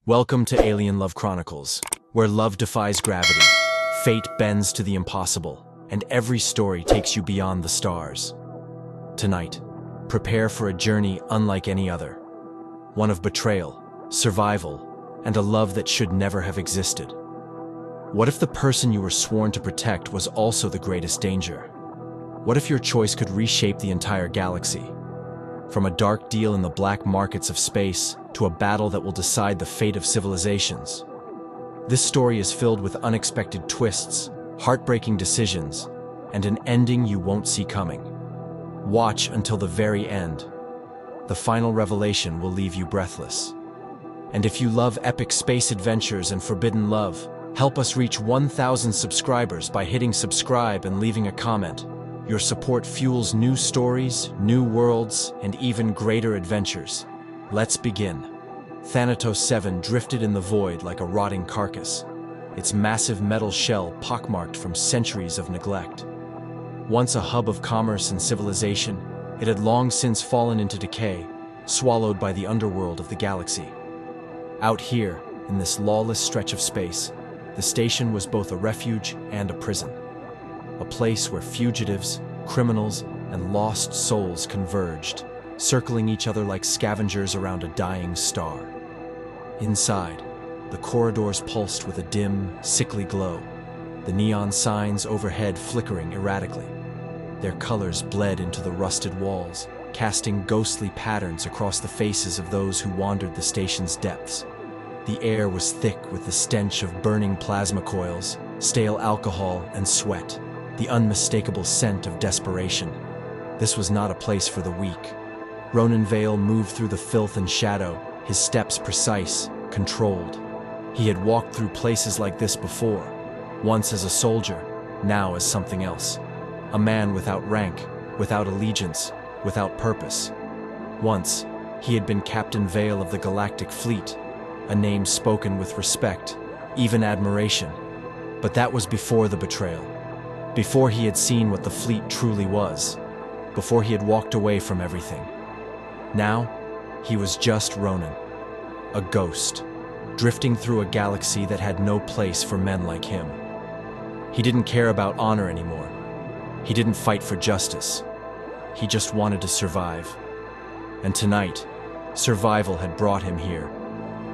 Welcome to Alien Love Chronicles, where love defies gravity, fate bends to the impossible, and every story takes you beyond the stars. Tonight, prepare for a journey unlike any other. One of betrayal, survival, and a love that should never have existed. What if the person you were sworn to protect was also the greatest danger? What if your choice could reshape the entire galaxy? From a dark deal in the black markets of space to a battle that will decide the fate of civilizations. This story is filled with unexpected twists, heartbreaking decisions, and an ending you won't see coming. Watch until the very end. The final revelation will leave you breathless. And if you love epic space adventures and forbidden love, help us reach 1,000 subscribers by hitting subscribe and leaving a comment. Your support fuels new stories, new worlds, and even greater adventures. Let's begin. Thanatos 7 drifted in the void like a rotting carcass, its massive metal shell pockmarked from centuries of neglect. Once a hub of commerce and civilization, it had long since fallen into decay, swallowed by the underworld of the galaxy. Out here, in this lawless stretch of space, the station was both a refuge and a prison. A place where fugitives, criminals, and lost souls converged, circling each other like scavengers around a dying star. Inside, the corridors pulsed with a dim, sickly glow, the neon signs overhead flickering erratically. Their colors bled into the rusted walls, casting ghostly patterns across the faces of those who wandered the station's depths. The air was thick with the stench of burning plasma coils, stale alcohol, and sweat, the unmistakable scent of desperation. This was not a place for the weak. Ronan Vale moved through the filth and shadow, his steps precise, controlled. He had walked through places like this before, once as a soldier, now as something else. A man without rank, without allegiance, without purpose. Once, he had been Captain Vale of the Galactic Fleet, a name spoken with respect, even admiration. But that was before the betrayal. Before he had seen what the fleet truly was. Before he had walked away from everything. Now, he was just Ronan. A ghost, drifting through a galaxy that had no place for men like him. He didn't care about honor anymore. He didn't fight for justice. He just wanted to survive. And tonight, survival had brought him here,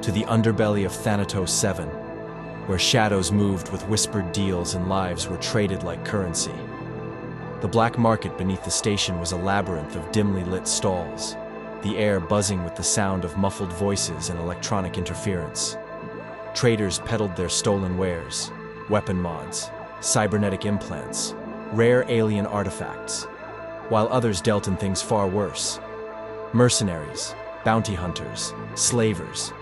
to the underbelly of Thanatos 7, where shadows moved with whispered deals and lives were traded like currency. The black market beneath the station was a labyrinth of dimly lit stalls, the air buzzing with the sound of muffled voices and electronic interference. Traders peddled their stolen wares, weapon mods, cybernetic implants, rare alien artifacts, while others dealt in things far worse. Mercenaries, bounty hunters, slavers.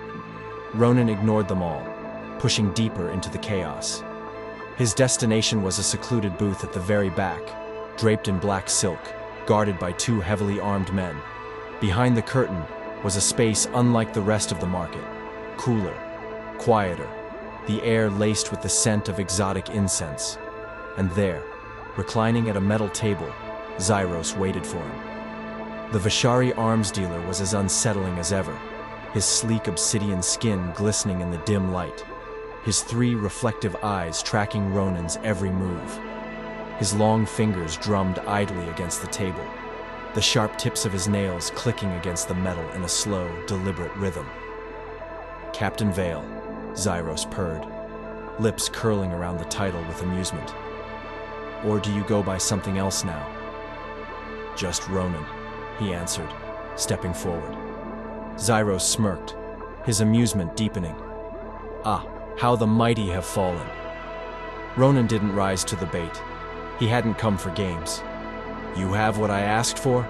Ronan ignored them all, pushing deeper into the chaos. His destination was a secluded booth at the very back, draped in black silk, guarded by two heavily armed men. Behind the curtain was a space unlike the rest of the market, cooler, quieter, the air laced with the scent of exotic incense. And there, reclining at a metal table, Zyros waited for him. The Vishari arms dealer was as unsettling as ever, his sleek obsidian skin glistening in the dim light, his three reflective eyes tracking Ronan's every move. His long fingers drummed idly against the table, the sharp tips of his nails clicking against the metal in a slow, deliberate rhythm. Captain Vale, Zyros purred, lips curling around the title with amusement. Or do you go by something else now? Just Ronan, he answered, stepping forward. Zyros smirked, his amusement deepening. Ah, how the mighty have fallen. Ronan didn't rise to the bait. He hadn't come for games. You have what I asked for?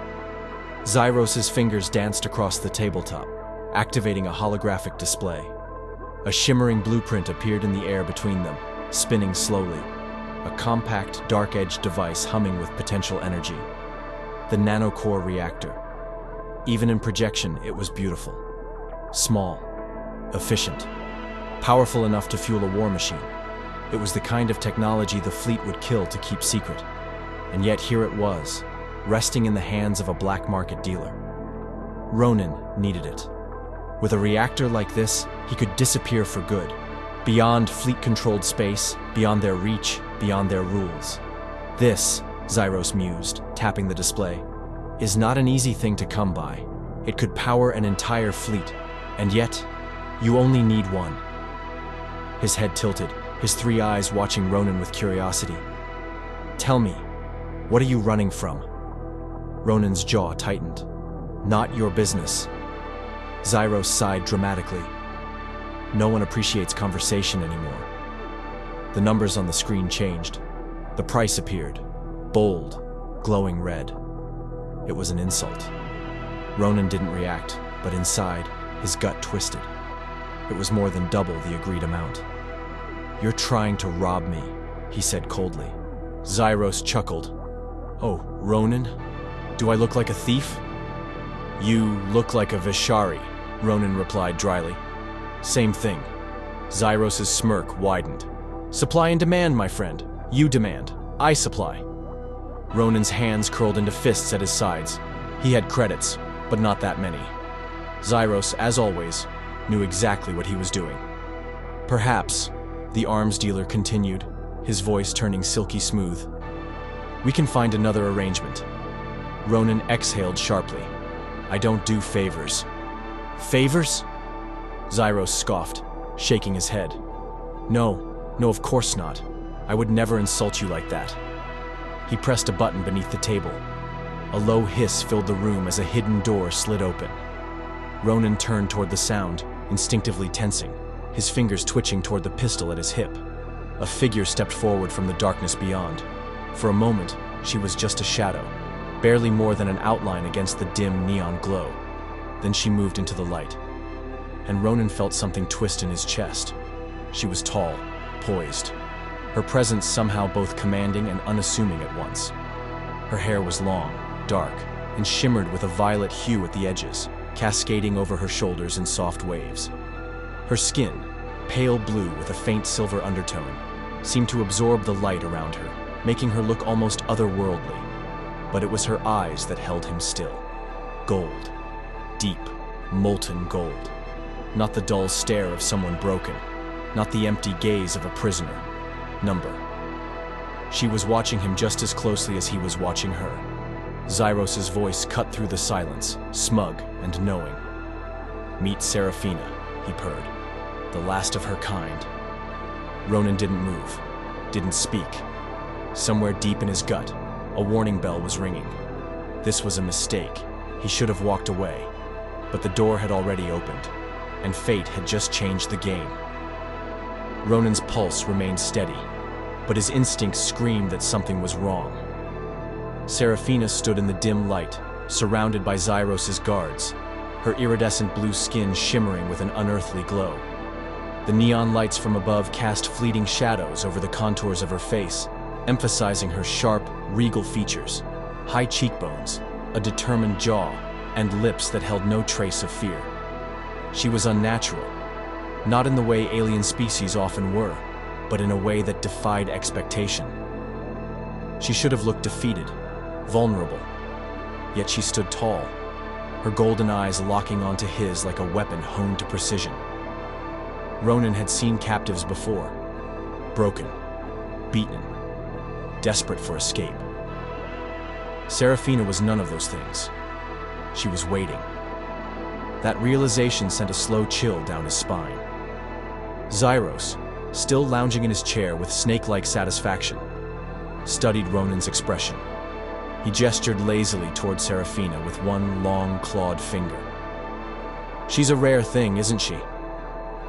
Zyros' fingers danced across the tabletop, activating a holographic display. A shimmering blueprint appeared in the air between them, spinning slowly. A compact, dark-edged device humming with potential energy. The nanocore reactor. Even in projection, it was beautiful. Small. Efficient. Powerful enough to fuel a war machine. It was the kind of technology the fleet would kill to keep secret. And yet here it was, resting in the hands of a black market dealer. Ronan needed it. With a reactor like this, he could disappear for good. Beyond fleet-controlled space, beyond their reach, beyond their rules. This, Zyros mused, tapping the display, is not an easy thing to come by. It could power an entire fleet, and yet, you only need one. His head tilted, his three eyes watching Ronan with curiosity. Tell me, what are you running from? Ronan's jaw tightened. Not your business. Zyros sighed dramatically. No one appreciates conversation anymore. The numbers on the screen changed. The price appeared, bold, glowing red. It was an insult. Ronan didn't react, but inside, his gut twisted. It was more than double the agreed amount. You're trying to rob me, he said coldly. Zyros chuckled. Oh, Ronan? Do I look like a thief? You look like a Vishari, Ronan replied dryly. Same thing. Zyros' smirk widened. Supply and demand, my friend. You demand. I supply. Ronan's hands curled into fists at his sides. He had credits, but not that many. Zyros, as always, knew exactly what he was doing. Perhaps, the arms dealer continued, his voice turning silky smooth. We can find another arrangement. Ronan exhaled sharply. I don't do favors. Favors? Zyros scoffed, shaking his head. No, of course not. I would never insult you like that. He pressed a button beneath the table. A low hiss filled the room as a hidden door slid open. Ronan turned toward the sound, instinctively tensing, his fingers twitching toward the pistol at his hip. A figure stepped forward from the darkness beyond. For a moment, she was just a shadow, barely more than an outline against the dim neon glow. Then she moved into the light, and Ronan felt something twist in his chest. She was tall, poised, her presence somehow both commanding and unassuming at once. Her hair was long, dark, and shimmered with a violet hue at the edges, cascading over her shoulders in soft waves. Her skin, pale blue with a faint silver undertone, seemed to absorb the light around her, making her look almost otherworldly. But it was her eyes that held him still. Gold. Deep, molten gold. Not the dull stare of someone broken. Not the empty gaze of a prisoner. Number. She was watching him just as closely as he was watching her. Zyros' voice cut through the silence, smug and knowing. Meet Seraphina, he purred. The last of her kind. Ronan didn't move, didn't speak. Somewhere deep in his gut, a warning bell was ringing. This was a mistake. He should have walked away. But the door had already opened, and fate had just changed the game. Ronan's pulse remained steady, but his instincts screamed that something was wrong. Seraphina stood in the dim light, surrounded by Zyros' guards, her iridescent blue skin shimmering with an unearthly glow. The neon lights from above cast fleeting shadows over the contours of her face, emphasizing her sharp, regal features, high cheekbones, a determined jaw, and lips that held no trace of fear. She was unnatural, not in the way alien species often were, but in a way that defied expectation. She should have looked defeated, vulnerable, yet she stood tall, her golden eyes locking onto his like a weapon honed to precision. Ronan had seen captives before, broken, beaten, desperate for escape. Seraphina was none of those things. She was waiting. That realization sent a slow chill down his spine. Zyros, still lounging in his chair with snake-like satisfaction, studied Ronan's expression. He gestured lazily toward Seraphina with one long, clawed finger. She's a rare thing, isn't she?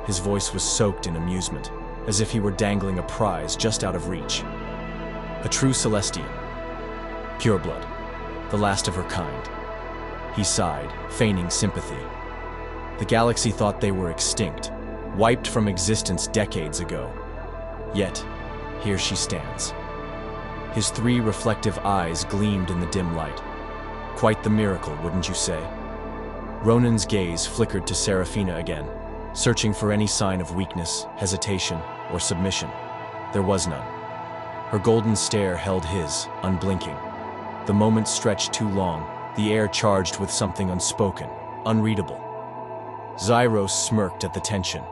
His voice was soaked in amusement, as if he were dangling a prize just out of reach. A true Celestian. Pureblood. The last of her kind. He sighed, feigning sympathy. The galaxy thought they were extinct, wiped from existence decades ago. Yet, here she stands. His three reflective eyes gleamed in the dim light. Quite the miracle, wouldn't you say? Ronan's gaze flickered to Seraphina again, searching for any sign of weakness, hesitation, or submission. There was none. Her golden stare held his, unblinking. The moment stretched too long, the air charged with something unspoken, unreadable. Zyros smirked at the tension.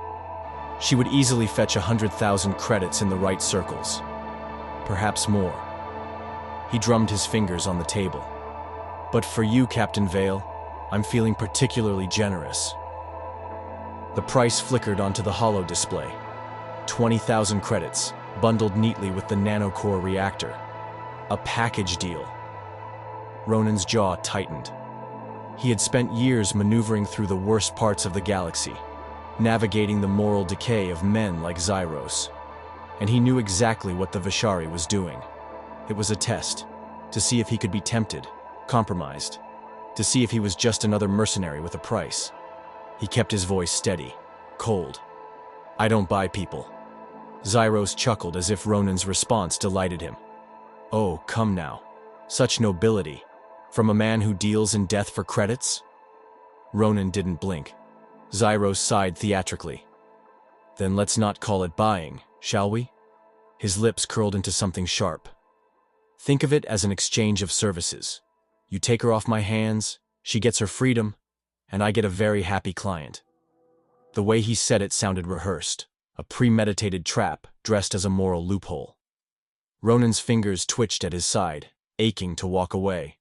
She would easily fetch 100,000 credits in the right circles. Perhaps more. He drummed his fingers on the table. But for you, Captain Vale, I'm feeling particularly generous. The price flickered onto the holo display. 20,000 credits, bundled neatly with the nanocore reactor. A package deal. Ronan's jaw tightened. He had spent years maneuvering through the worst parts of the galaxy, navigating the moral decay of men like Zyros. And he knew exactly what the Vishari was doing. It was a test, to see if he could be tempted, compromised, to see if he was just another mercenary with a price. He kept his voice steady, cold. I don't buy people. Zyros chuckled as if Ronan's response delighted him. Oh, come now. Such nobility. From a man who deals in death for credits? Ronan didn't blink. Zyros sighed theatrically. Then let's not call it buying, shall we? His lips curled into something sharp. Think of it as an exchange of services. You take her off my hands, she gets her freedom, and I get a very happy client. The way he said it sounded rehearsed, a premeditated trap dressed as a moral loophole. Ronan's fingers twitched at his side, aching to walk away,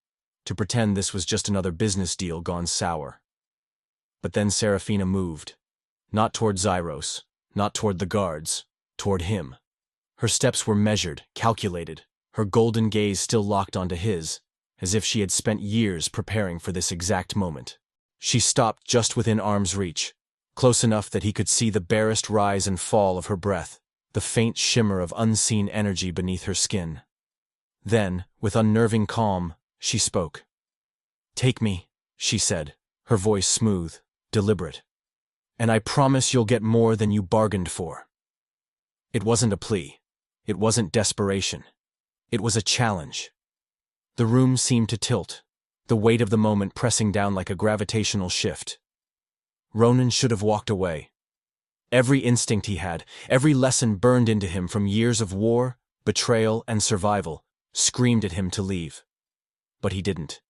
to pretend this was just another business deal gone sour. But then Seraphina moved. Not toward Zyros, not toward the guards, toward him. Her steps were measured, calculated, her golden gaze still locked onto his, as if she had spent years preparing for this exact moment. She stopped just within arm's reach, close enough that he could see the barest rise and fall of her breath, the faint shimmer of unseen energy beneath her skin. Then, with unnerving calm, she spoke. Take me, she said, her voice smooth, deliberate. And I promise you'll get more than you bargained for. It wasn't a plea. It wasn't desperation. It was a challenge. The room seemed to tilt, the weight of the moment pressing down like a gravitational shift. Ronan should have walked away. Every instinct he had, every lesson burned into him from years of war, betrayal, and survival, screamed at him to leave. But he didn't.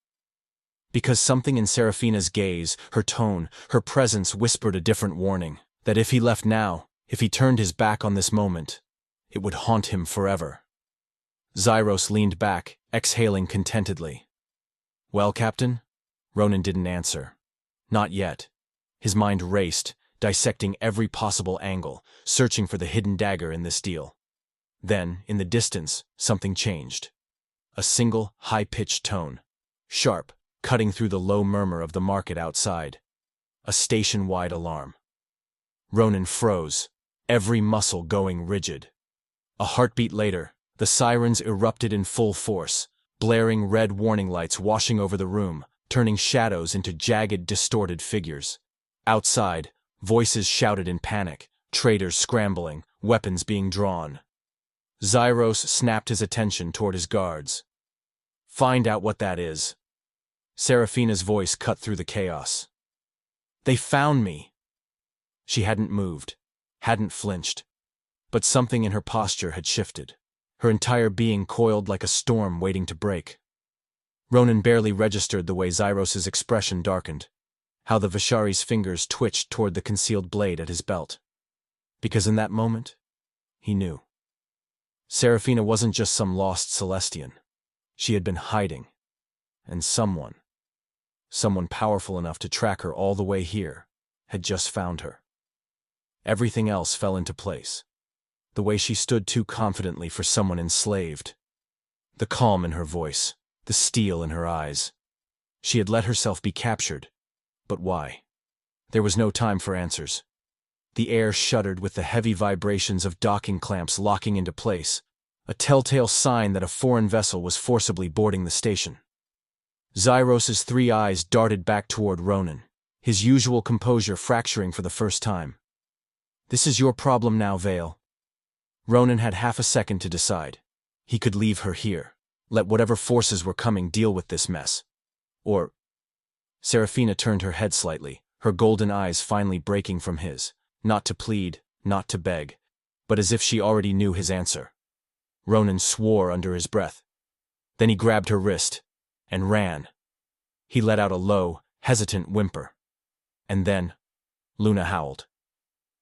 Because something in Seraphina's gaze, her tone, her presence whispered a different warning, that if he left now, if he turned his back on this moment, it would haunt him forever. Zyros leaned back, exhaling contentedly. Well, Captain? Ronan didn't answer. Not yet. His mind raced, dissecting every possible angle, searching for the hidden dagger in this deal. Then, in the distance, something changed. A single, high-pitched tone. Sharp, cutting through the low murmur of the market outside. A station-wide alarm. Ronan froze, every muscle going rigid. A heartbeat later, the sirens erupted in full force, blaring red warning lights washing over the room, turning shadows into jagged, distorted figures. Outside, voices shouted in panic, traders scrambling, weapons being drawn. Zyros snapped his attention toward his guards. Find out what that is. Seraphina's voice cut through the chaos. They found me. She hadn't moved, hadn't flinched, but something in her posture had shifted. Her entire being coiled like a storm waiting to break. Ronan barely registered the way Zyros's expression darkened, how the Vishari's fingers twitched toward the concealed blade at his belt. Because in that moment, he knew. Seraphina wasn't just some lost Celestian. She had been hiding, and someone powerful enough to track her all the way here, had just found her. Everything else fell into place. The way she stood too confidently for someone enslaved. The calm in her voice, the steel in her eyes. She had let herself be captured. But why? There was no time for answers. The air shuddered with the heavy vibrations of docking clamps locking into place, a telltale sign that a foreign vessel was forcibly boarding the station. Zyros's 3 eyes darted back toward Ronan, his usual composure fracturing for the first time. This is your problem now, Vale. Ronan had half a second to decide. He could leave her here, let whatever forces were coming deal with this mess. Or... Seraphina turned her head slightly, her golden eyes finally breaking from his, not to plead, not to beg, but as if she already knew his answer. Ronan swore under his breath. Then he grabbed her wrist, and ran. He let out a low, hesitant whimper. And then, Luna howled.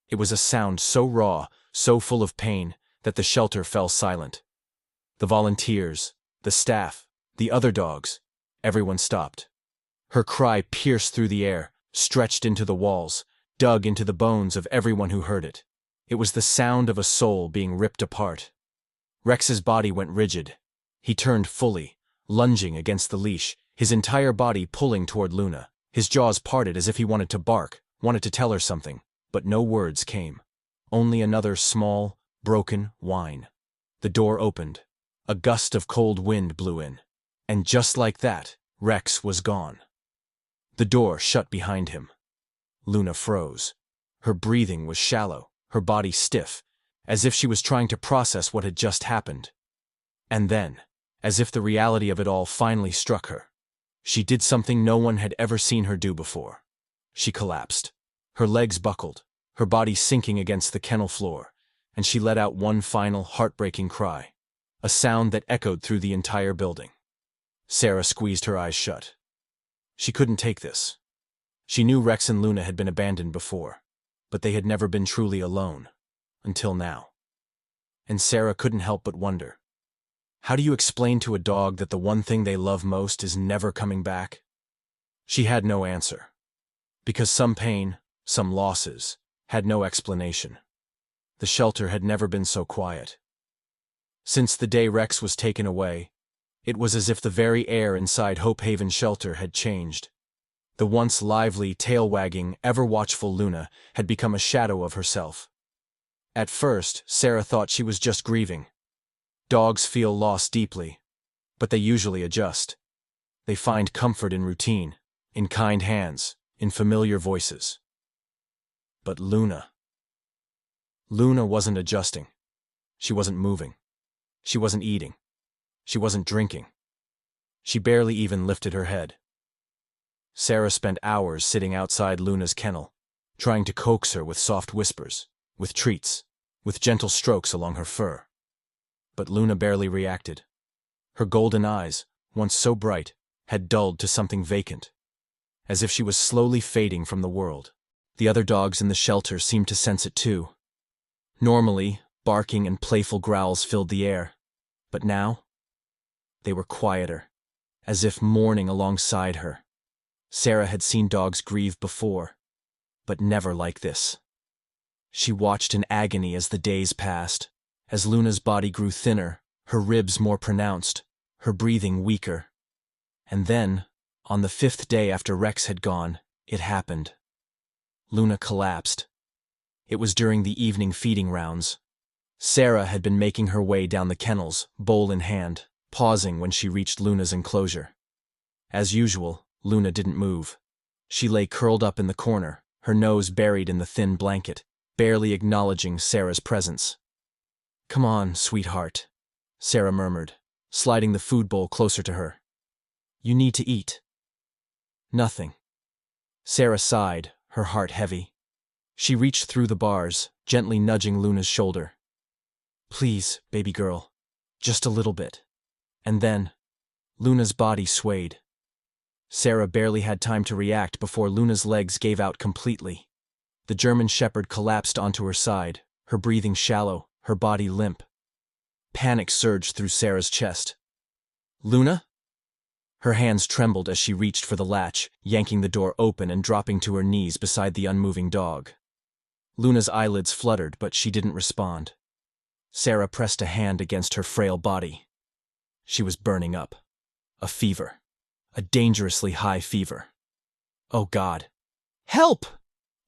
It was a sound so raw, so full of pain, that the shelter fell silent. The volunteers, the staff, the other dogs, everyone stopped. Her cry pierced through the air, stretched into the walls, dug into the bones of everyone who heard it. It was the sound of a soul being ripped apart. Rex's body went rigid. He turned fully, lunging against the leash, his entire body pulling toward Luna. His jaws parted as if he wanted to bark, wanted to tell her something, but no words came. Only another small, broken whine. The door opened. A gust of cold wind blew in. And just like that, Rex was gone. The door shut behind him. Luna froze. Her breathing was shallow, her body stiff, as if she was trying to process what had just happened. And then, as if the reality of it all finally struck her, she did something no one had ever seen her do before. She collapsed. Her legs buckled, her body sinking against the kennel floor, and she let out one final heartbreaking cry, a sound that echoed through the entire building. Sarah squeezed her eyes shut. She couldn't take this. She knew Rex and Luna had been abandoned before, but they had never been truly alone, until now. And Sarah couldn't help but wonder, how do you explain to a dog that the one thing they love most is never coming back? She had no answer, because some pain, some losses, had no explanation. The shelter had never been so quiet. Since the day Rex was taken away, it was as if the very air inside Hope Haven Shelter had changed. The once lively, tail-wagging, ever-watchful Luna had become a shadow of herself. At first, Sarah thought she was just grieving. Dogs feel loss deeply, but they usually adjust. They find comfort in routine, in kind hands, in familiar voices. But Luna wasn't adjusting. She wasn't moving. She wasn't eating. She wasn't drinking. She barely even lifted her head. Sarah spent hours sitting outside Luna's kennel, trying to coax her with soft whispers, with treats, with gentle strokes along her fur. But Luna barely reacted. Her golden eyes, once so bright, had dulled to something vacant, as if she was slowly fading from the world. The other dogs in the shelter seemed to sense it too. Normally, barking and playful growls filled the air, but now, they were quieter, as if mourning alongside her. Sarah had seen dogs grieve before, but never like this. She watched in agony as the days passed, as Luna's body grew thinner, her ribs more pronounced, her breathing weaker. And then, on the 5th day after Rex had gone, it happened. Luna collapsed. It was during the evening feeding rounds. Sarah had been making her way down the kennels, bowl in hand, pausing when she reached Luna's enclosure. As usual, Luna didn't move. She lay curled up in the corner, her nose buried in the thin blanket, barely acknowledging Sarah's presence. "Come on, sweetheart," Sarah murmured, sliding the food bowl closer to her. "You need to eat." "Nothing." Sarah sighed, her heart heavy. She reached through the bars, gently nudging Luna's shoulder. "Please, baby girl, just a little bit." And then, Luna's body swayed. Sarah barely had time to react before Luna's legs gave out completely. The German Shepherd collapsed onto her side, her breathing shallow, her body limp. Panic surged through Sarah's chest. "Luna?" Her hands trembled as she reached for the latch, yanking the door open and dropping to her knees beside the unmoving dog. Luna's eyelids fluttered, but she didn't respond. Sarah pressed a hand against her frail body. She was burning up. A fever. A dangerously high fever. "Oh God. Help!"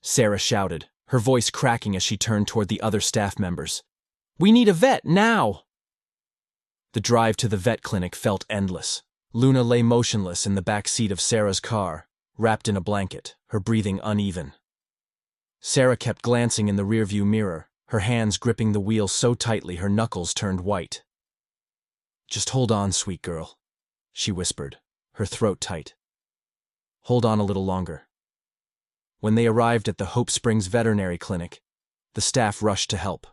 Sarah shouted, her voice cracking as she turned toward the other staff members. "We need a vet, now!" The drive to the vet clinic felt endless. Luna lay motionless in the back seat of Sarah's car, wrapped in a blanket, her breathing uneven. Sarah kept glancing in the rearview mirror, her hands gripping the wheel so tightly her knuckles turned white. "Just hold on, sweet girl," she whispered, her throat tight. "Hold on a little longer." When they arrived at the Hope Springs Veterinary Clinic, the staff rushed to help.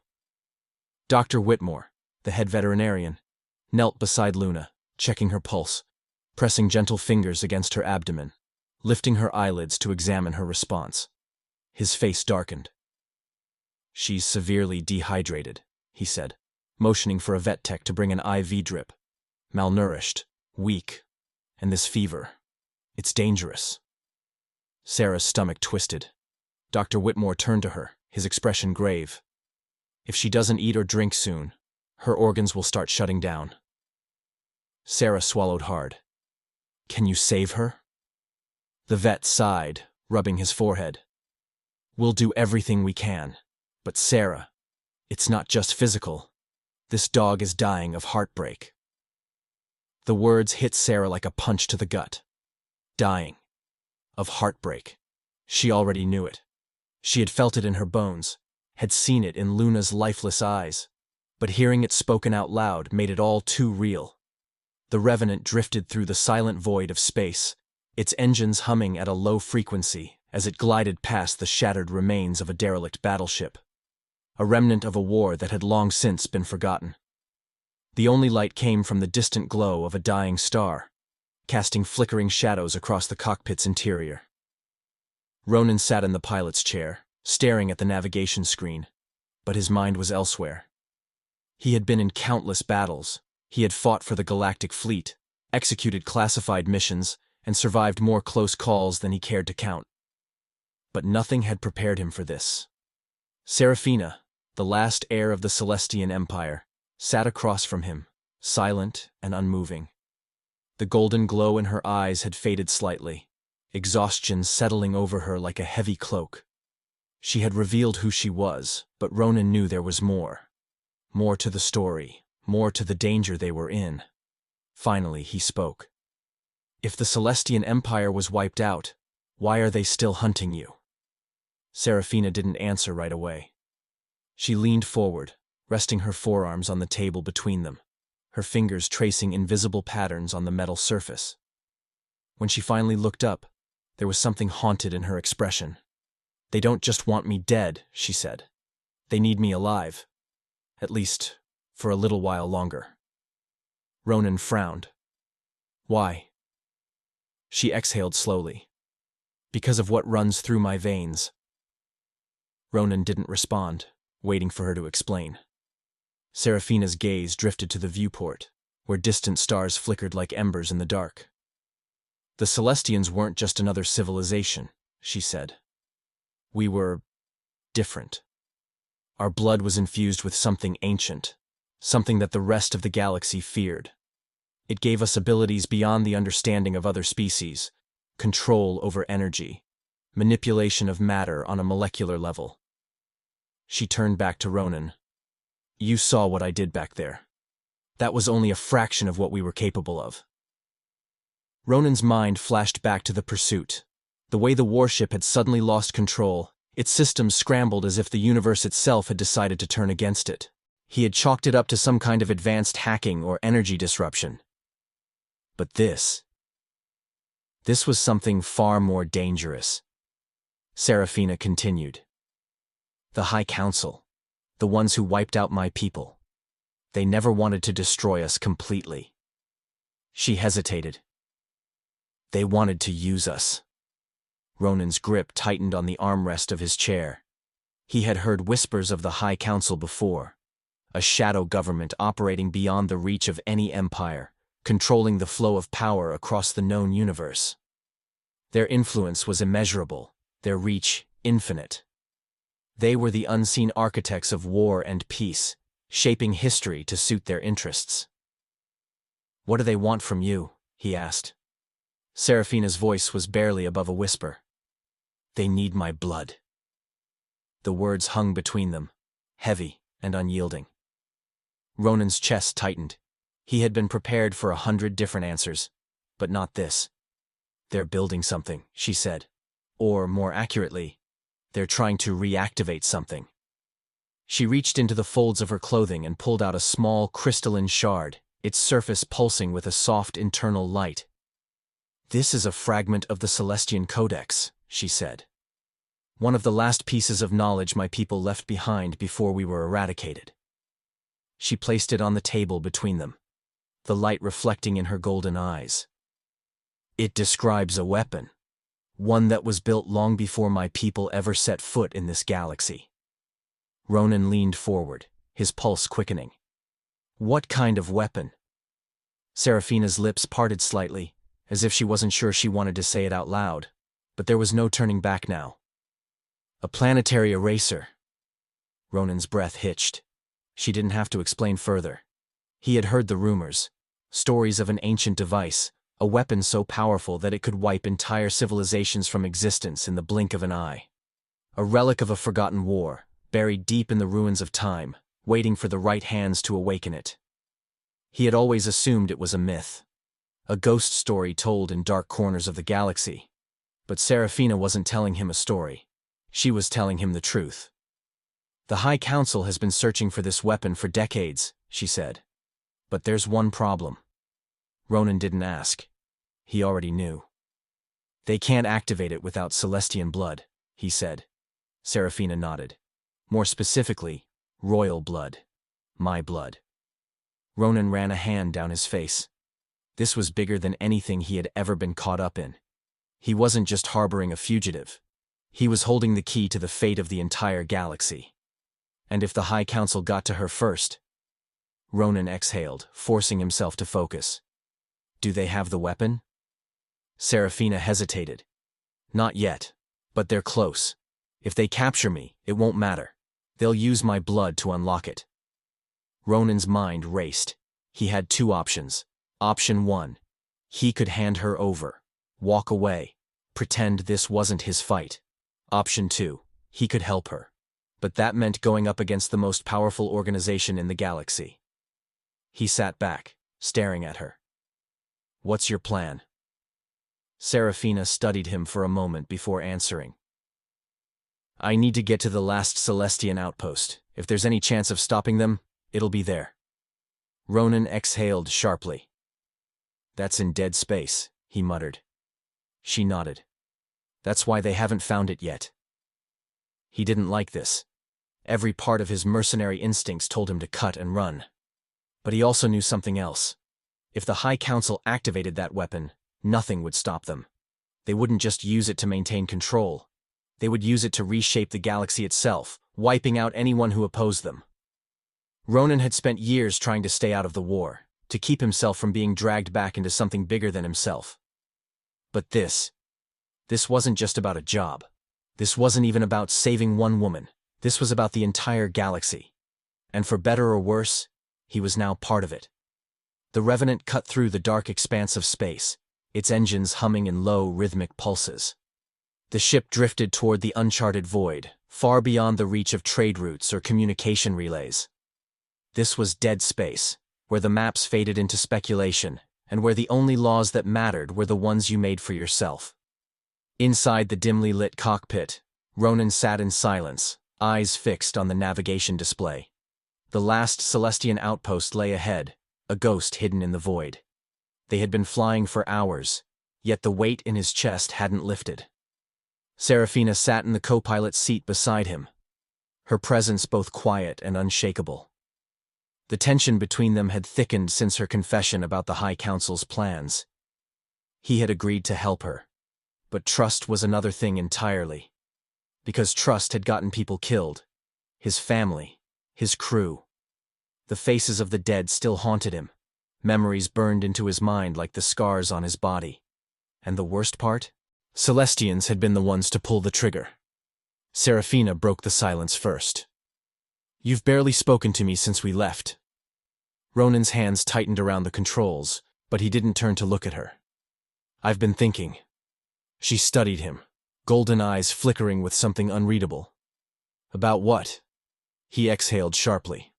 Dr. Whitmore, the head veterinarian, knelt beside Luna, checking her pulse, pressing gentle fingers against her abdomen, lifting her eyelids to examine her response. His face darkened. "She's severely dehydrated," he said, motioning for a vet tech to bring an IV drip. "Malnourished, weak, and this fever. It's dangerous." Sarah's stomach twisted. Dr. Whitmore turned to her, his expression grave. "If she doesn't eat or drink soon, her organs will start shutting down." Sarah swallowed hard. "Can you save her?" The vet sighed, rubbing his forehead. "We'll do everything we can. But Sarah, it's not just physical. This dog is dying of heartbreak." The words hit Sarah like a punch to the gut. Dying. Of heartbreak. She already knew it. She had felt it in her bones, had seen it in Luna's lifeless eyes. But hearing it spoken out loud made it all too real. The Revenant drifted through the silent void of space, its engines humming at a low frequency as it glided past the shattered remains of a derelict battleship. A remnant of a war that had long since been forgotten. The only light came from the distant glow of a dying star, casting flickering shadows across the cockpit's interior. Ronan sat in the pilot's chair, staring at the navigation screen, but his mind was elsewhere. He had been in countless battles. He had fought for the galactic fleet, executed classified missions, and survived more close calls than he cared to count. But nothing had prepared him for this. Seraphina, the last heir of the Celestian Empire, sat across from him, silent and unmoving. The golden glow in her eyes had faded slightly, exhaustion settling over her like a heavy cloak. She had revealed who she was, but Ronan knew there was more. More to the story, more to the danger they were in. Finally, he spoke. "If the Celestian Empire was wiped out, why are they still hunting you?" Seraphina didn't answer right away. She leaned forward, resting her forearms on the table between them, her fingers tracing invisible patterns on the metal surface. When she finally looked up, there was something haunted in her expression. "They don't just want me dead," she said. "They need me alive. At least, for a little while longer." Ronan frowned. "Why?" She exhaled slowly. "Because of what runs through my veins." Ronan didn't respond, waiting for her to explain. Seraphina's gaze drifted to the viewport, where distant stars flickered like embers in the dark. "The Celestians weren't just another civilization," she said. "We were different. Our blood was infused with something ancient, something that the rest of the galaxy feared. It gave us abilities beyond the understanding of other species, control over energy, manipulation of matter on a molecular level." She turned back to Ronan. "You saw what I did back there. That was only a fraction of what we were capable of." Ronan's mind flashed back to the pursuit. The way the warship had suddenly lost control, its systems scrambled as if the universe itself had decided to turn against it. He had chalked it up to some kind of advanced hacking or energy disruption. But this was something far more dangerous. Seraphina continued. "The High Council, the ones who wiped out my people. They never wanted to destroy us completely." She hesitated. "They wanted to use us." Ronan's grip tightened on the armrest of his chair. He had heard whispers of the High Council before, a shadow government operating beyond the reach of any empire, controlling the flow of power across the known universe. Their influence was immeasurable, their reach infinite. They were the unseen architects of war and peace, shaping history to suit their interests. "What do they want from you?" he asked. Seraphina's voice was barely above a whisper. "They need my blood." The words hung between them, heavy and unyielding. Ronan's chest tightened. He had been prepared for 100 different answers, but not this. "They're building something," she said. "Or, more accurately, they're trying to reactivate something." She reached into the folds of her clothing and pulled out a small crystalline shard, its surface pulsing with a soft internal light. "This is a fragment of the Celestian Codex," she said. "One of the last pieces of knowledge my people left behind before we were eradicated." She placed it on the table between them, the light reflecting in her golden eyes. "It describes a weapon. One that was built long before my people ever set foot in this galaxy. Ronan leaned forward, his pulse quickening. What kind of weapon? Seraphina's lips parted slightly, as if she wasn't sure she wanted to say it out loud, but there was no turning back now. A planetary eraser. Ronan's breath hitched. She didn't have to explain further. He had heard the rumors, stories of an ancient device, a weapon so powerful that it could wipe entire civilizations from existence in the blink of an eye. A relic of a forgotten war, buried deep in the ruins of time, waiting for the right hands to awaken it. He had always assumed it was a myth, a ghost story told in dark corners of the galaxy. But Seraphina wasn't telling him a story. She was telling him the truth. The High Council has been searching for this weapon for decades, she said. But there's one problem. Ronan didn't ask. He already knew. They can't activate it without Celestian blood, he said. Seraphina nodded. More specifically, royal blood. My blood. Ronan ran a hand down his face. This was bigger than anything he had ever been caught up in. He wasn't just harboring a fugitive. He was holding the key to the fate of the entire galaxy. And if the High Council got to her first... Ronan exhaled, forcing himself to focus. Do they have the weapon? Seraphina hesitated. Not yet, but they're close. If they capture me, it won't matter. They'll use my blood to unlock it. Ronan's mind raced. He had two options. Option 1. He could hand her over, walk away, pretend this wasn't his fight. Option 2. He could help her. But that meant going up against the most powerful organization in the galaxy. He sat back, staring at her. What's your plan? Seraphina studied him for a moment before answering. I need to get to the last Celestian outpost. If there's any chance of stopping them, it'll be there. Ronan exhaled sharply. That's in dead space, he muttered. She nodded. That's why they haven't found it yet. He didn't like this. Every part of his mercenary instincts told him to cut and run. But he also knew something else. If the High Council activated that weapon, nothing would stop them. They wouldn't just use it to maintain control. They would use it to reshape the galaxy itself, wiping out anyone who opposed them. Ronan had spent years trying to stay out of the war, to keep himself from being dragged back into something bigger than himself. But this wasn't just about a job. This wasn't even about saving one woman. This was about the entire galaxy. And for better or worse, he was now part of it. The Revenant cut through the dark expanse of space, its engines humming in low, rhythmic pulses. The ship drifted toward the uncharted void, far beyond the reach of trade routes or communication relays. This was dead space, where the maps faded into speculation, and where the only laws that mattered were the ones you made for yourself. Inside the dimly lit cockpit, Ronan sat in silence, eyes fixed on the navigation display. The last Celestian outpost lay ahead, a ghost hidden in the void. They had been flying for hours, yet the weight in his chest hadn't lifted. Seraphina sat in the co-pilot's seat beside him, her presence both quiet and unshakable. The tension between them had thickened since her confession about the High Council's plans. He had agreed to help her, but trust was another thing entirely. Because trust had gotten people killed. His family, his crew. The faces of the dead still haunted him. Memories burned into his mind like the scars on his body. And the worst part? Celestians had been the ones to pull the trigger. Seraphina broke the silence first. You've barely spoken to me since we left. Ronan's hands tightened around the controls, but he didn't turn to look at her. I've been thinking. She studied him, golden eyes flickering with something unreadable. About what? He exhaled sharply.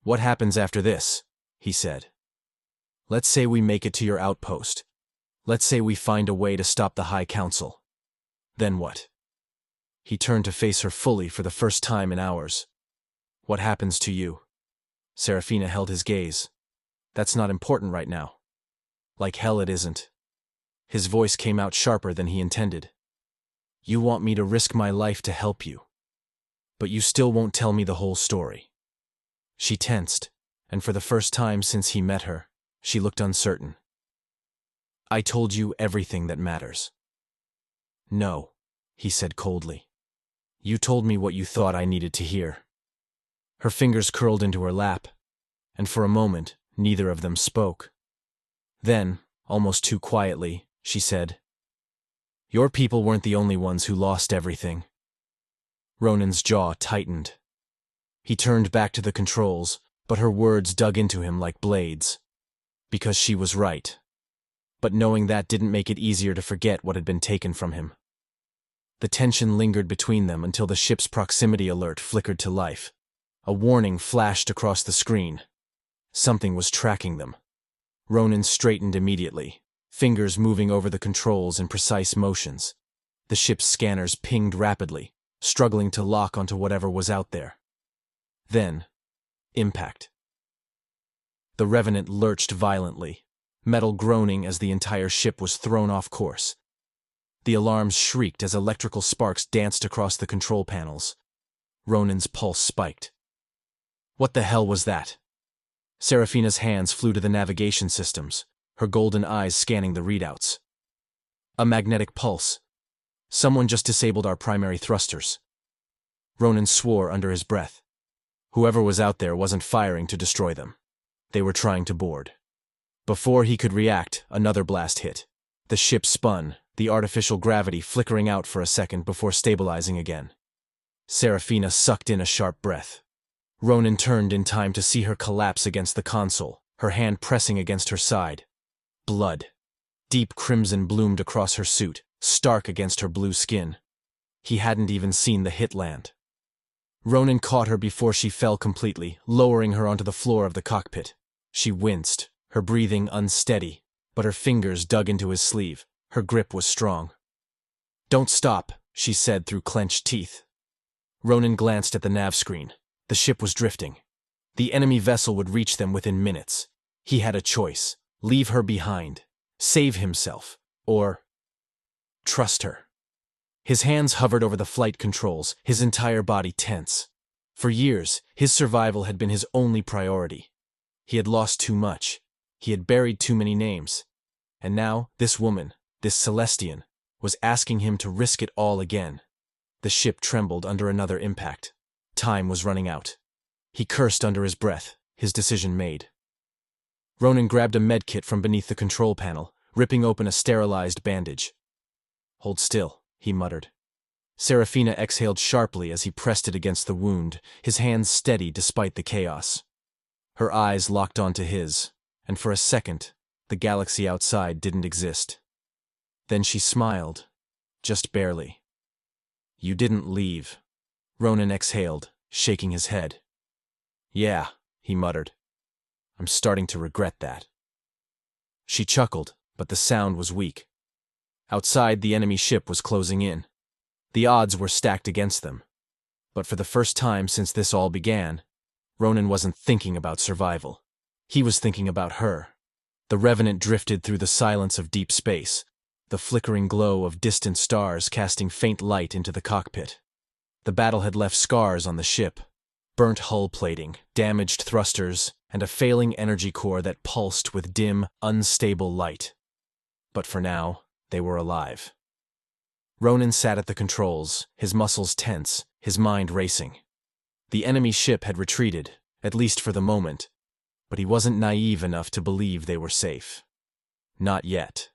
What happens after this? He said. Let's say we make it to your outpost. Let's say we find a way to stop the High Council. Then what? He turned to face her fully for the first time in hours. What happens to you? Seraphina held his gaze. That's not important right now. Like hell it isn't. His voice came out sharper than he intended. You want me to risk my life to help you. But you still won't tell me the whole story. She tensed, and for the first time since he met her, she looked uncertain. I told you everything that matters. No, he said coldly. You told me what you thought I needed to hear. Her fingers curled into her lap, and for a moment, neither of them spoke. Then, almost too quietly, she said, Your people weren't the only ones who lost everything. Ronan's jaw tightened. He turned back to the controls, but her words dug into him like blades. Because she was right. But knowing that didn't make it easier to forget what had been taken from him. The tension lingered between them until the ship's proximity alert flickered to life. A warning flashed across the screen. Something was tracking them. Ronan straightened immediately, fingers moving over the controls in precise motions. The ship's scanners pinged rapidly, struggling to lock onto whatever was out there. Then, impact. The Revenant lurched violently, metal groaning as the entire ship was thrown off course. The alarms shrieked as electrical sparks danced across the control panels. Ronan's pulse spiked. What the hell was that? Seraphina's hands flew to the navigation systems, her golden eyes scanning the readouts. A magnetic pulse. Someone just disabled our primary thrusters. Ronan swore under his breath. Whoever was out there wasn't firing to destroy them. They were trying to board. Before he could react, another blast hit. The ship spun, the artificial gravity flickering out for a second before stabilizing again. Seraphina sucked in a sharp breath. Ronan turned in time to see her collapse against the console, her hand pressing against her side. Blood. Deep crimson bloomed across her suit, stark against her blue skin. He hadn't even seen the hit land. Ronan caught her before she fell completely, lowering her onto the floor of the cockpit. She winced, her breathing unsteady, but her fingers dug into his sleeve. Her grip was strong. Don't stop, she said through clenched teeth. Ronan glanced at the nav screen. The ship was drifting. The enemy vessel would reach them within minutes. He had a choice. Leave her behind. Save himself. Or trust her. His hands hovered over the flight controls, his entire body tense. For years, his survival had been his only priority. He had lost too much. He had buried too many names. And now, this woman, this Celestian, was asking him to risk it all again. The ship trembled under another impact. Time was running out. He cursed under his breath, his decision made. Ronan grabbed a medkit from beneath the control panel, ripping open a sterilized bandage. Hold still, he muttered. Seraphina exhaled sharply as he pressed it against the wound, his hands steady despite the chaos. Her eyes locked onto his, and for a second, the galaxy outside didn't exist. Then she smiled, just barely. You didn't leave. Ronan exhaled, shaking his head. Yeah, he muttered. I'm starting to regret that. She chuckled, but the sound was weak. Outside, the enemy ship was closing in. The odds were stacked against them. But for the first time since this all began, Ronan wasn't thinking about survival. He was thinking about her. The Revenant drifted through the silence of deep space, the flickering glow of distant stars casting faint light into the cockpit. The battle had left scars on the ship, burnt hull plating, damaged thrusters, and a failing energy core that pulsed with dim, unstable light. But for now, they were alive. Ronan sat at the controls, his muscles tense, his mind racing. The enemy ship had retreated, at least for the moment, but he wasn't naive enough to believe they were safe. Not yet.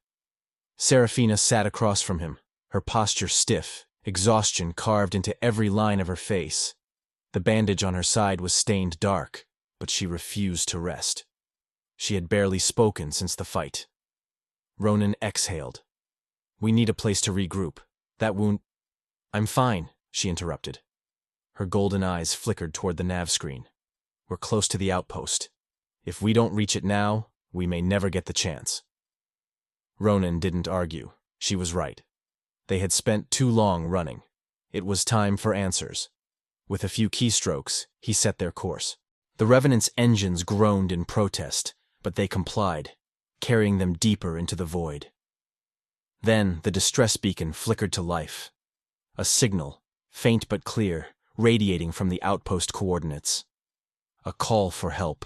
Seraphina sat across from him, her posture stiff, exhaustion carved into every line of her face. The bandage on her side was stained dark, but she refused to rest. She had barely spoken since the fight. Ronan exhaled. We need a place to regroup. That wound... I'm fine, she interrupted. Her golden eyes flickered toward the nav screen. We're close to the outpost. If we don't reach it now, we may never get the chance. Ronan didn't argue. She was right. They had spent too long running. It was time for answers. With a few keystrokes, he set their course. The Revenant's engines groaned in protest, but they complied, carrying them deeper into the void. Then the distress beacon flickered to life. A signal, faint but clear, radiating from the outpost coordinates. A call for help.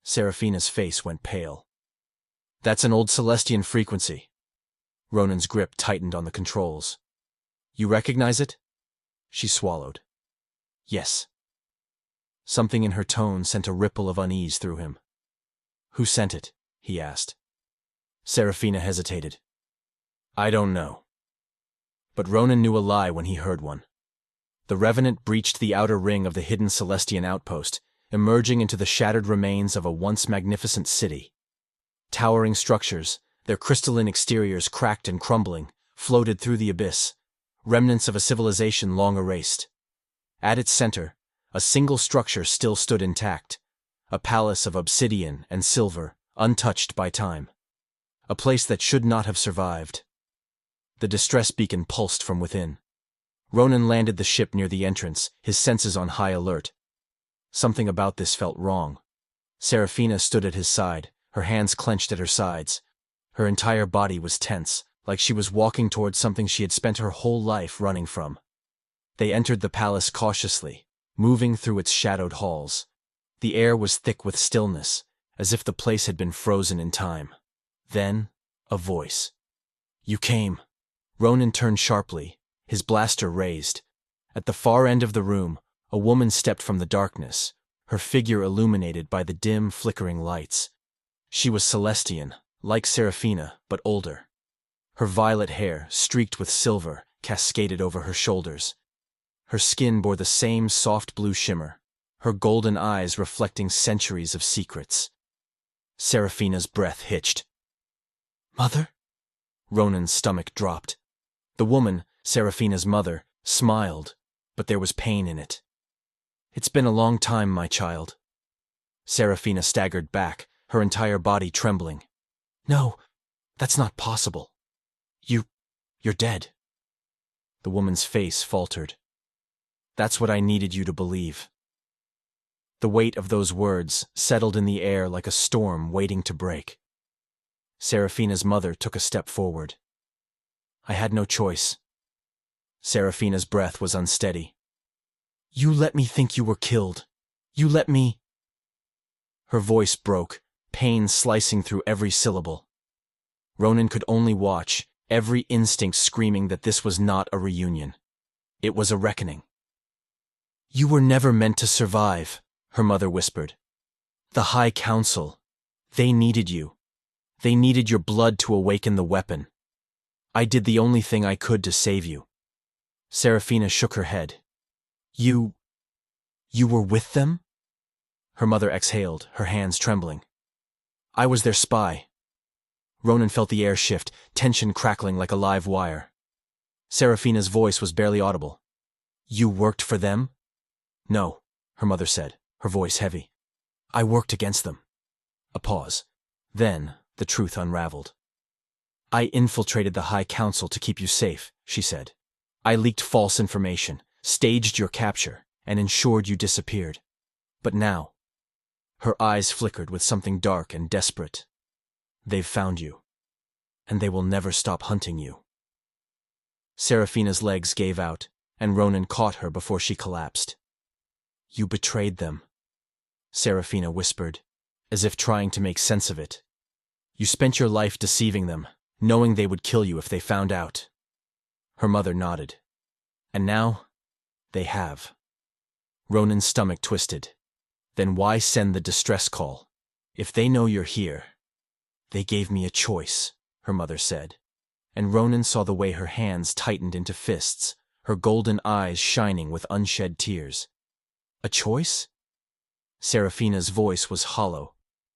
Seraphina's face went pale. That's an old Celestian frequency. Ronan's grip tightened on the controls. You recognize it? She swallowed. Yes. Something in her tone sent a ripple of unease through him. Who sent it? He asked. Seraphina hesitated. I don't know. But Ronan knew a lie when he heard one. The Revenant breached the outer ring of the hidden Celestian outpost, emerging into the shattered remains of a once magnificent city. Towering structures, their crystalline exteriors cracked and crumbling, floated through the abyss, remnants of a civilization long erased. At its center, a single structure still stood intact, a palace of obsidian and silver, untouched by time. A place that should not have survived. The distress beacon pulsed from within. Ronan landed the ship near the entrance, his senses on high alert. Something about this felt wrong. Seraphina stood at his side, her hands clenched at her sides. Her entire body was tense, like she was walking towards something she had spent her whole life running from. They entered the palace cautiously, moving through its shadowed halls. The air was thick with stillness, as if the place had been frozen in time. Then, a voice. You came. Ronan turned sharply, his blaster raised. At the far end of the room, a woman stepped from the darkness, her figure illuminated by the dim, flickering lights. She was Celestian, like Seraphina, but older. Her violet hair, streaked with silver, cascaded over her shoulders. Her skin bore the same soft blue shimmer, her golden eyes reflecting centuries of secrets. Seraphina's breath hitched. Mother? Ronan's stomach dropped. The woman, Seraphina's mother, smiled, but there was pain in it. It's been a long time, my child. Seraphina staggered back, her entire body trembling. No, that's not possible. You're dead. The woman's face faltered. That's what I needed you to believe. The weight of those words settled in the air like a storm waiting to break. Seraphina's mother took a step forward. I had no choice. Seraphina's breath was unsteady. You let me think you were killed. You let me... Her voice broke, pain slicing through every syllable. Ronan could only watch, every instinct screaming that this was not a reunion. It was a reckoning. You were never meant to survive, her mother whispered. The High Council. They needed you. They needed your blood to awaken the weapon. I did the only thing I could to save you. Seraphina shook her head. You were with them? Her mother exhaled, her hands trembling. I was their spy. Ronan felt the air shift, tension crackling like a live wire. Seraphina's voice was barely audible. You worked for them? No, her mother said, her voice heavy. I worked against them. A pause. Then, the truth unraveled. I infiltrated the High Council to keep you safe, she said. I leaked false information, staged your capture, and ensured you disappeared. But now... Her eyes flickered with something dark and desperate. They've found you. And they will never stop hunting you. Seraphina's legs gave out, and Ronan caught her before she collapsed. You betrayed them, Seraphina whispered, as if trying to make sense of it. You spent your life deceiving them, knowing they would kill you if they found out. Her mother nodded. And now, they have. Ronan's stomach twisted. Then why send the distress call? If they know you're here. They gave me a choice, her mother said. And Ronan saw the way her hands tightened into fists, her golden eyes shining with unshed tears. A choice? Seraphina's voice was hollow.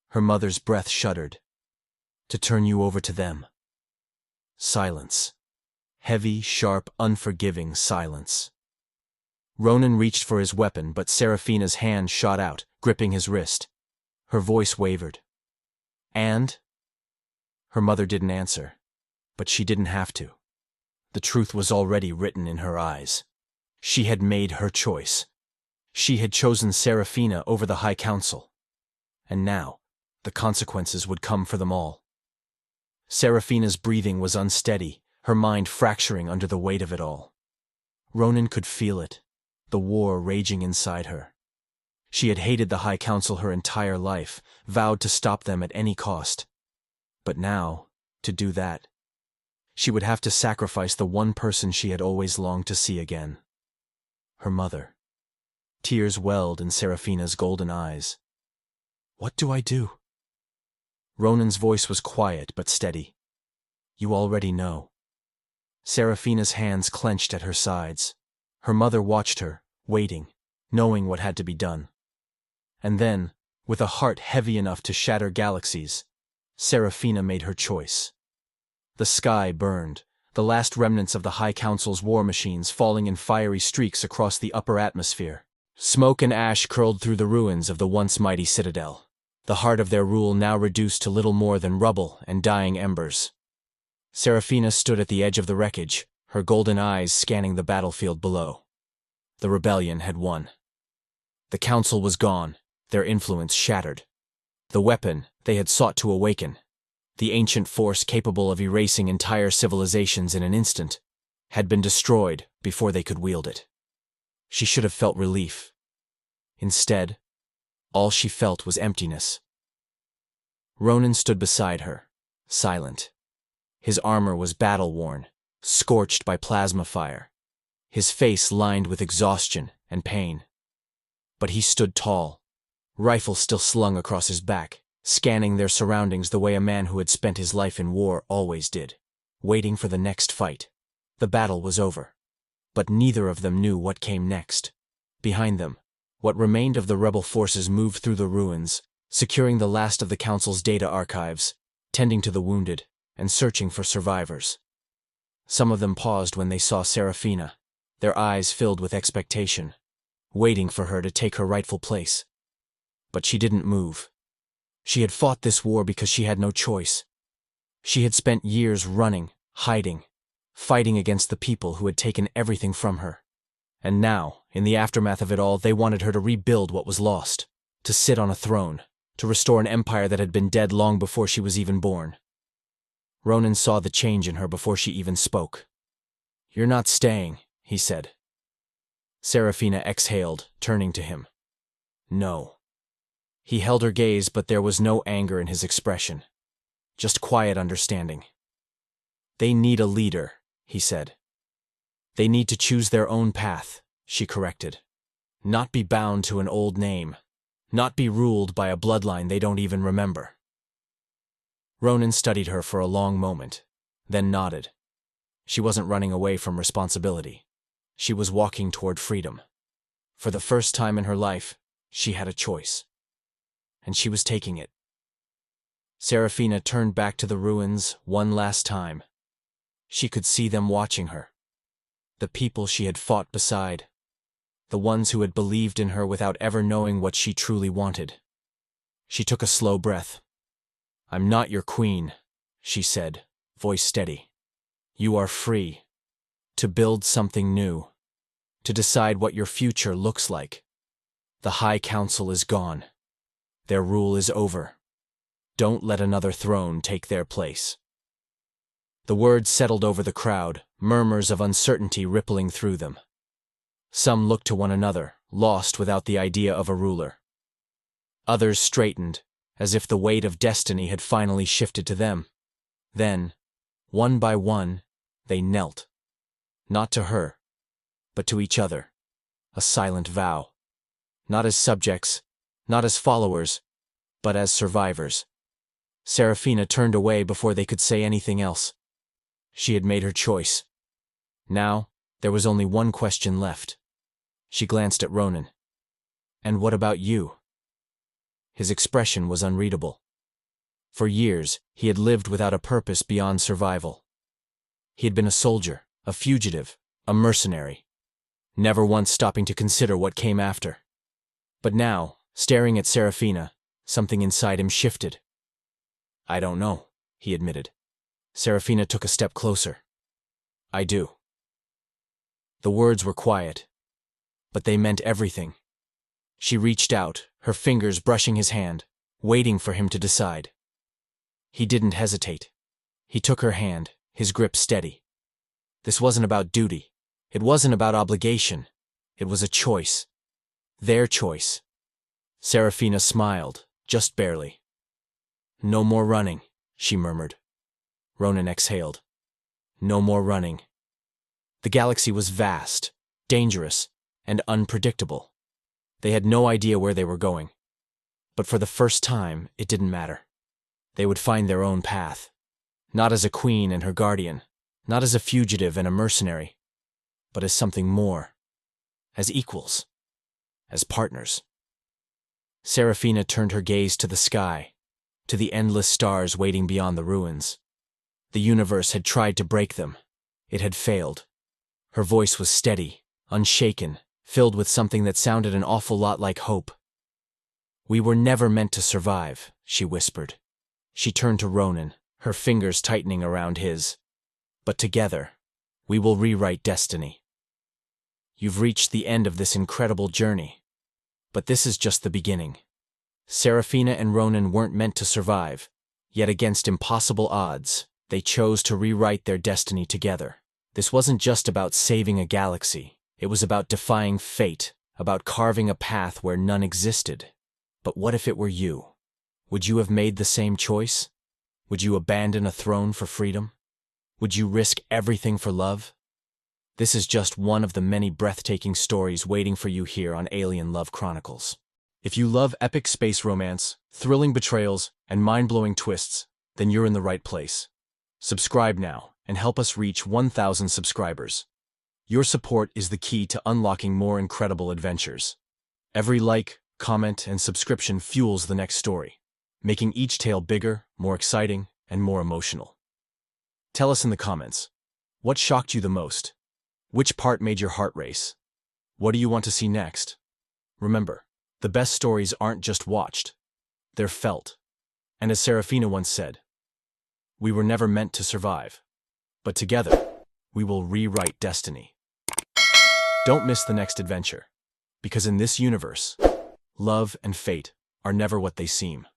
Her mother's breath shuddered. To turn you over to them. Silence. Heavy, sharp, unforgiving silence. Ronan reached for his weapon, but Seraphina's hand shot out, gripping his wrist. Her voice wavered. And? Her mother didn't answer, but she didn't have to. The truth was already written in her eyes. She had made her choice. She had chosen Seraphina over the High Council. And now, the consequences would come for them all. Seraphina's breathing was unsteady, her mind fracturing under the weight of it all. Ronan could feel it, the war raging inside her. She had hated the High Council her entire life, vowed to stop them at any cost. But now, to do that, She would have to sacrifice the one person she had always longed to see again. Her mother. Tears welled in Seraphina's golden eyes. "What do I do?" Ronan's voice was quiet but steady. "You already know." Seraphina's hands clenched at her sides. Her mother watched her, waiting, knowing what had to be done. And then, with a heart heavy enough to shatter galaxies, Seraphina made her choice. The sky burned, the last remnants of the High Council's war machines falling in fiery streaks across the upper atmosphere. Smoke and ash curled through the ruins of the once mighty citadel, the heart of their rule now reduced to little more than rubble and dying embers. Seraphina stood at the edge of the wreckage, her golden eyes scanning the battlefield below. The rebellion had won. The council was gone, their influence shattered. The weapon they had sought to awaken, the ancient force capable of erasing entire civilizations in an instant, had been destroyed before they could wield it. She should have felt relief. Instead, all she felt was emptiness. Ronan stood beside her, silent. His armor was battle-worn, scorched by plasma fire, his face lined with exhaustion and pain. But he stood tall, rifle still slung across his back, scanning their surroundings the way a man who had spent his life in war always did, waiting for the next fight. The battle was over, but neither of them knew what came next. Behind them, what remained of the rebel forces moved through the ruins, securing the last of the Council's data archives, tending to the wounded, and searching for survivors. Some of them paused when they saw Seraphina, their eyes filled with expectation, waiting for her to take her rightful place. But she didn't move. She had fought this war because she had no choice. She had spent years running, hiding, fighting against the people who had taken everything from her. And now, in the aftermath of it all, they wanted her to rebuild what was lost, to sit on a throne, to restore an empire that had been dead long before she was even born. Ronan saw the change in her before she even spoke. "You're not staying," he said. Seraphina exhaled, turning to him. "No." He held her gaze, but there was no anger in his expression, just quiet understanding. "They need a leader," he said. "They need to choose their own path," she corrected. "Not be bound to an old name, not be ruled by a bloodline they don't even remember." Ronan studied her for a long moment, then nodded. She wasn't running away from responsibility. She was walking toward freedom. For the first time in her life, she had a choice. And she was taking it. Seraphina turned back to the ruins one last time. She could see them watching her. The people she had fought beside. The ones who had believed in her without ever knowing what she truly wanted. She took a slow breath. "I'm not your queen," she said, voice steady. "You are free. To build something new. To decide what your future looks like. The High Council is gone. Their rule is over. Don't let another throne take their place." The words settled over the crowd, murmurs of uncertainty rippling through them. Some looked to one another, lost without the idea of a ruler. Others straightened, as if the weight of destiny had finally shifted to them. Then, one by one, they knelt. Not to her, but to each other. A silent vow. Not as subjects, not as followers, but as survivors. Seraphina turned away before they could say anything else. She had made her choice. Now, there was only one question left. She glanced at Ronan. "And what about you?" His expression was unreadable. For years, he had lived without a purpose beyond survival. He had been a soldier, a fugitive, a mercenary, never once stopping to consider what came after. But now, staring at Seraphina, something inside him shifted. "I don't know," he admitted. Seraphina took a step closer. "I do." The words were quiet, but they meant everything. She reached out, her fingers brushing his hand, waiting for him to decide. He didn't hesitate. He took her hand, his grip steady. This wasn't about duty. It wasn't about obligation. It was a choice. Their choice. Seraphina smiled, just barely. "No more running," she murmured. Ronan exhaled. no more running. The galaxy was vast, dangerous, and unpredictable. They had no idea where they were going. But for the first time, it didn't matter. They would find their own path. Not as a queen and her guardian, not as a fugitive and a mercenary, but as something more. As equals. As partners. Seraphina turned her gaze to the sky, to the endless stars waiting beyond the ruins. The universe had tried to break them. It had failed. Her voice was steady, unshaken, filled with something that sounded an awful lot like hope. "We were never meant to survive," she whispered. She turned to Ronan, her fingers tightening around his. "But together, we will rewrite destiny. You've reached the end of this incredible journey. But this is just the beginning." Seraphina and Ronan weren't meant to survive, yet against impossible odds, they chose to rewrite their destiny together. This wasn't just about saving a galaxy. It was about defying fate, about carving a path where none existed. But what if it were you? Would you have made the same choice? Would you abandon a throne for freedom? Would you risk everything for love? This is just one of the many breathtaking stories waiting for you here on Alien Love Chronicles. If you love epic space romance, thrilling betrayals, and mind-blowing twists, then you're in the right place. Subscribe now and help us reach 1,000 subscribers. Your support is the key to unlocking more incredible adventures. Every like, comment, and subscription fuels the next story, making each tale bigger, more exciting, and more emotional. Tell us in the comments, what shocked you the most? Which part made your heart race? What do you want to see next? Remember, the best stories aren't just watched, they're felt. And as Seraphina once said, "We were never meant to survive, but together, we will rewrite destiny." Don't miss the next adventure, because in this universe, love and fate are never what they seem.